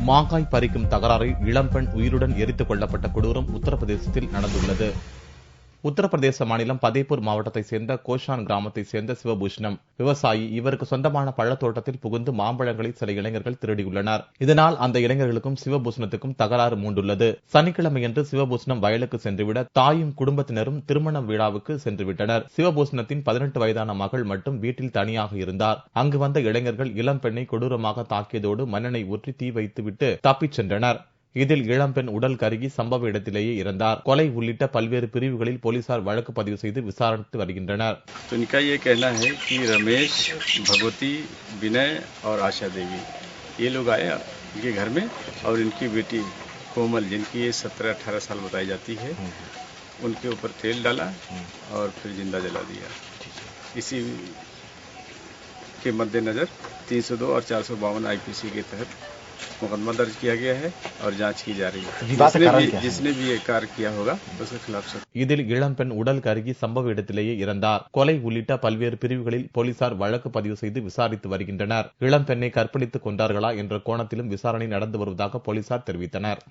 மாங்காய் பறிக்கும் தகராறில் இளம்பெண் உயிருடன் எரித்துக் கொல்லப்பட்ட கொடூரம் உத்தரப்பிரதேசத்தில் நடந்துள்ளது. உத்தரப்பிரதேச மாநிலம் பதேபூர் மாவட்டத்தைச் சேர்ந்த கோஷான் கிராமத்தைச் சேர்ந்த சிவபூஷணம் விவசாயி. இவருக்கு சொந்தமான பழத்தோட்டத்தில் புகுந்து மாம்பழங்களை சில இளைஞர்கள் திருடியுள்ளனர். இதனால் அந்த இளைஞர்களுக்கும் சிவபூஷணத்துக்கும் தகராறு மூண்டுள்ளது. சனிக்கிழமையன்று சிவபூஷணம் வயலுக்கு சென்றுவிட தாயும் குடும்பத்தினரும் திருமண விழாவுக்கு சென்றுவிட்டனர். சிவபூஷணத்தின் 18 வயதான மகள் மட்டும் வீட்டில் தனியாக இருந்தார். அங்கு வந்த இளைஞர்கள் இளம்பெண்ணை கொடூரமாக தாக்கியதோடு மண்ணெண்ணெய் ஊற்றி தீ வைத்துவிட்டு தப்பிச் சென்றனர். இதில் இளம்பெண் உடல் கருகி சம்பவ இடத்திலேயே இறந்தார். கொலை உள்ளிட்ட பல்வேறு பிரிவுகளில் போலீசார் வழக்கு பதிவு செய்து விசாரித்து வருகின்றனர். इनका ये कहना है कि रमेश, भगवती, विनय और आशा देवी ये लोग आए इनके घर में और इनकी बेटी कोमल जिनकी ये 17-18 साल बताई जाती है उनके ऊपर तेल डाला और फिर जिंदा जला दिया। इसी के मद्देनजर 302 और 452 IPC के तहत मुकदमा दर्ज किया गया है और जांच की जा रही है। जिसने भी ये कार्य किया होगा उसके खिलाफ இதில் இளம்பெண் உடல் கருகி சம்பவ இடத்திலேயே இறந்தார். கொலை உள்ளிட்ட பல்வேறு பிரிவுகளில் போலீசார் வழக்கு பதிவு செய்து விசாரித்து வருகின்றனர். இளம்பெண்ணை கற்பழித்துக் கொண்டார்களா என்ற கோணத்திலும் விசாரணை நடந்து வருவதாக போலீசார் தெரிவித்தனர்.